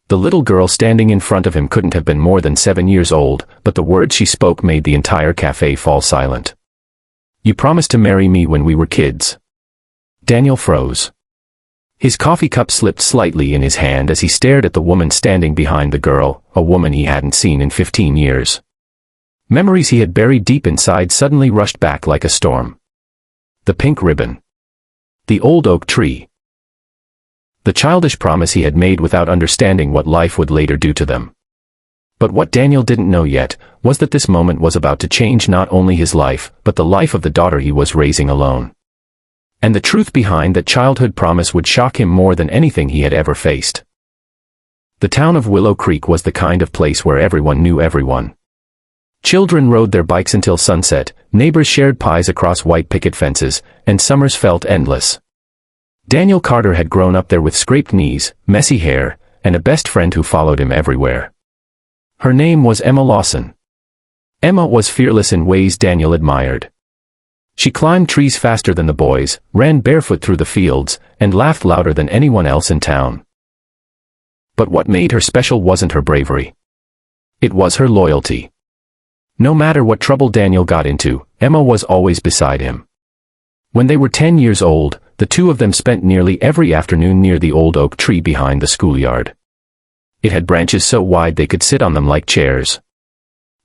The little girl standing in front of him couldn't have been more than 7 years old, but the words she spoke made the entire cafe fall silent. "You promised to marry me when we were kids." Daniel froze. His coffee cup slipped slightly in his hand as he stared at the woman standing behind the girl, a woman he hadn't seen in 15 years. Memories he had buried deep inside suddenly rushed back like a storm. The pink ribbon. The old oak tree. The childish promise he had made without understanding what life would later do to them. But what Daniel didn't know yet was that this moment was about to change not only his life, but the life of the daughter he was raising alone. And the truth behind that childhood promise would shock him more than anything he had ever faced. The town of Willow Creek was the kind of place where everyone knew everyone. Children rode their bikes until sunset, neighbors shared pies across white picket fences, and summers felt endless. Daniel Carter had grown up there with scraped knees, messy hair, and a best friend who followed him everywhere. Her name was Emma Lawson. Emma was fearless in ways Daniel admired. She climbed trees faster than the boys, ran barefoot through the fields, and laughed louder than anyone else in town. But what made her special wasn't her bravery. It was her loyalty. No matter what trouble Daniel got into, Emma was always beside him. When they were 10 years old, the two of them spent nearly every afternoon near the old oak tree behind the schoolyard. It had branches so wide they could sit on them like chairs.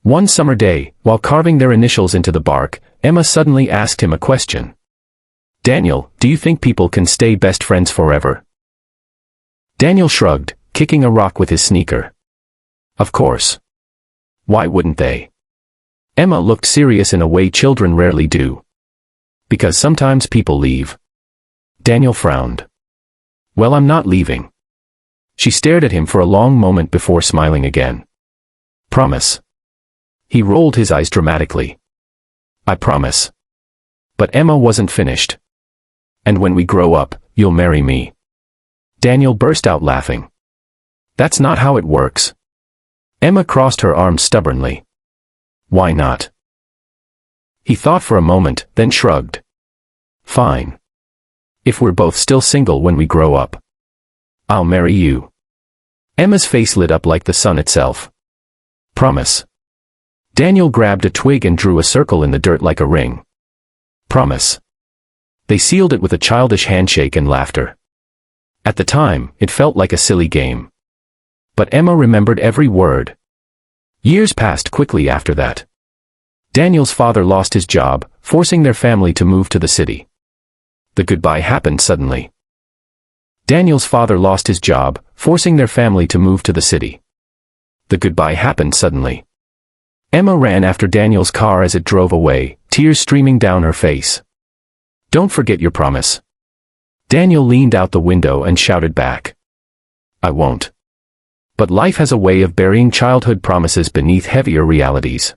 One summer day, while carving their initials into the bark, Emma suddenly asked him a question. "Daniel, do you think people can stay best friends forever?" Daniel shrugged, kicking a rock with his sneaker. "Of course. Why wouldn't they?" Emma looked serious in a way children rarely do. "Because sometimes people leave." Daniel frowned. "Well, I'm not leaving." She stared at him for a long moment before smiling again. "Promise." He rolled his eyes dramatically. "I promise." But Emma wasn't finished. "And when we grow up, you'll marry me." Daniel burst out laughing. "That's not how it works." Emma crossed her arms stubbornly. "Why not?" He thought for a moment, then shrugged. "Fine. If we're both still single when we grow up, I'll marry you." Emma's face lit up like the sun itself. "Promise." Daniel grabbed a twig and drew a circle in the dirt like a ring. "Promise." They sealed it with a childish handshake and laughter. At the time, it felt like a silly game. But Emma remembered every word. Years passed quickly after that. Daniel's father lost his job, forcing their family to move to the city. The goodbye happened suddenly. Daniel's father lost his job, forcing their family to move to the city. The goodbye happened suddenly. Emma ran after Daniel's car as it drove away, tears streaming down her face. "Don't forget your promise." Daniel leaned out the window and shouted back. "I won't." But life has a way of burying childhood promises beneath heavier realities.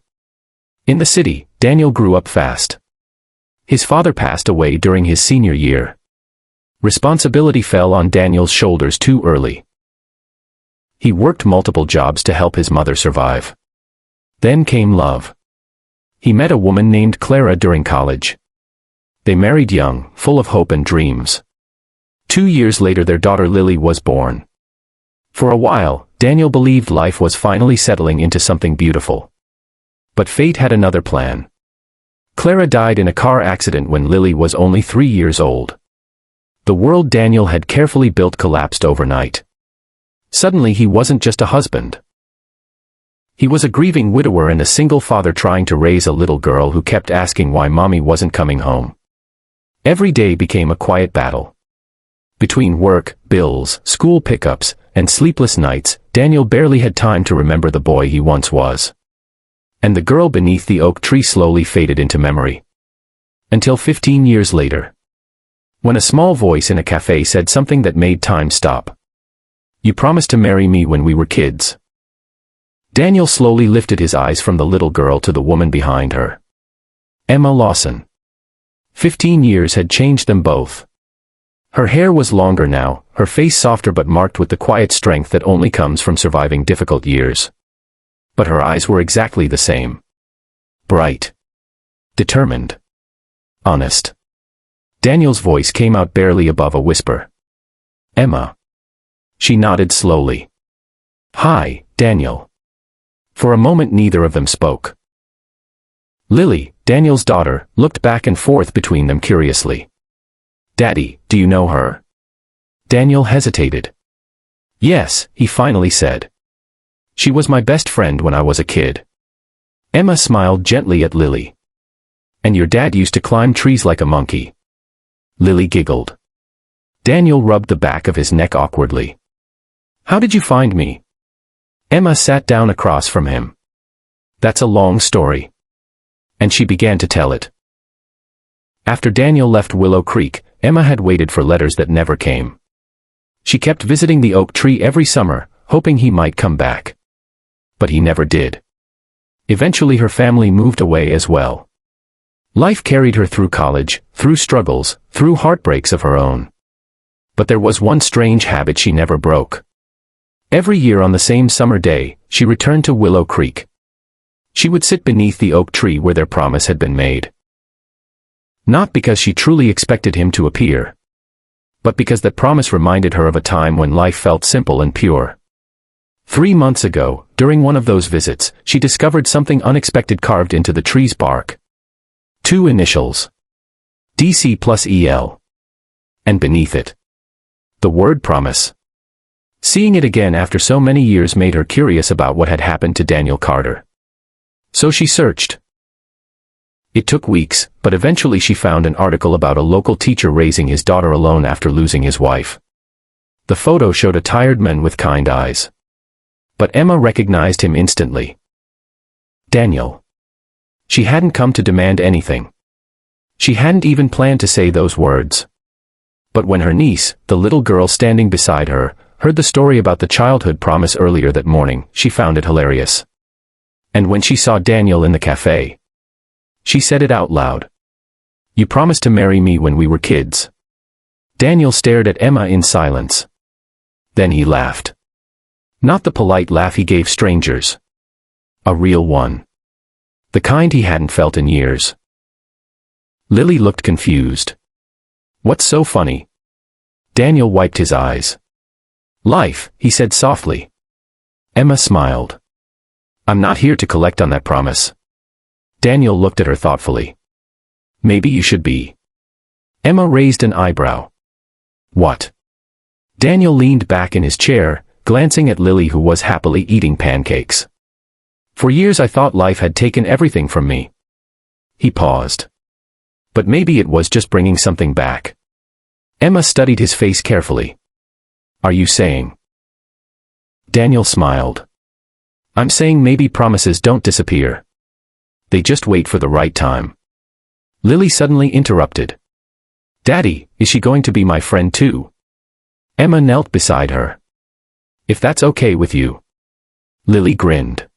In the city, Daniel grew up fast. His father passed away during his senior year. Responsibility fell on Daniel's shoulders too early. He worked multiple jobs to help his mother survive. Then came love. He met a woman named Clara during college. They married young, full of hope and dreams. 2 years later their daughter Lily was born. For a while, Daniel believed life was finally settling into something beautiful. But fate had another plan. Clara died in a car accident when Lily was only 3 years old. The world Daniel had carefully built collapsed overnight. Suddenly he wasn't just a husband. He was a grieving widower and a single father trying to raise a little girl who kept asking why mommy wasn't coming home. Every day became a quiet battle. Between work, bills, school pickups, and sleepless nights, Daniel barely had time to remember the boy he once was. And the girl beneath the oak tree slowly faded into memory. Until 15 years later. When a small voice in a cafe said something that made time stop. "You promised to marry me when we were kids." Daniel slowly lifted his eyes from the little girl to the woman behind her. Emma Lawson. 15 years had changed them both. Her hair was longer now, her face softer but marked with the quiet strength that only comes from surviving difficult years. But her eyes were exactly the same. Bright. Determined. Honest. Daniel's voice came out barely above a whisper. "Emma." She nodded slowly. "Hi, Daniel." For a moment neither of them spoke. Lily, Daniel's daughter, looked back and forth between them curiously. "Daddy, do you know her?" Daniel hesitated. "Yes," he finally said. "She was my best friend when I was a kid." Emma smiled gently at Lily. "And your dad used to climb trees like a monkey." Lily giggled. Daniel rubbed the back of his neck awkwardly. "How did you find me?" Emma sat down across from him. "That's a long story." And she began to tell it. After Daniel left Willow Creek, Emma had waited for letters that never came. She kept visiting the oak tree every summer, hoping he might come back. But he never did. Eventually her family moved away as well. Life carried her through college, through struggles, through heartbreaks of her own. But there was one strange habit she never broke. Every year on the same summer day, she returned to Willow Creek. She would sit beneath the oak tree where their promise had been made. Not because she truly expected him to appear, but because that promise reminded her of a time when life felt simple and pure. 3 months ago, during one of those visits, she discovered something unexpected carved into the tree's bark. 2 initials. DC plus EL. And beneath it, the word promise. Seeing it again after so many years made her curious about what had happened to Daniel Carter. So she searched. It took weeks, but eventually she found an article about a local teacher raising his daughter alone after losing his wife. The photo showed a tired man with kind eyes. But Emma recognized him instantly. Daniel. She hadn't come to demand anything. She hadn't even planned to say those words. But when her niece, the little girl standing beside her, heard the story about the childhood promise earlier that morning, she found it hilarious. And when she saw Daniel in the cafe, she said it out loud. "You promised to marry me when we were kids." Daniel stared at Emma in silence. Then he laughed. Not the polite laugh he gave strangers. A real one. The kind he hadn't felt in years. Lily looked confused. "What's so funny?" Daniel wiped his eyes. "Life," he said softly. Emma smiled. "I'm not here to collect on that promise." Daniel looked at her thoughtfully. "Maybe you should be." Emma raised an eyebrow. "What?" Daniel leaned back in his chair, glancing at Lily who was happily eating pancakes. "For years I thought life had taken everything from me." He paused. "But maybe it was just bringing something back." Emma studied his face carefully. "Are you saying?" Daniel smiled. "I'm saying maybe promises don't disappear. They just wait for the right time." Lily suddenly interrupted. "Daddy, is she going to be my friend too?" Emma knelt beside her. "If that's okay with you." Lily grinned.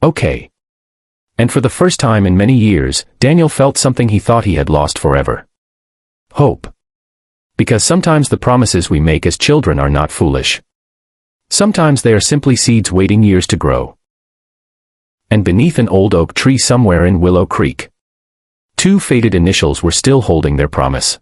"Okay." And for the first time in many years, Daniel felt something he thought he had lost forever. Hope. Because sometimes the promises we make as children are not foolish. Sometimes they are simply seeds waiting years to grow. And beneath an old oak tree somewhere in Willow Creek, 2 faded initials were still holding their promise.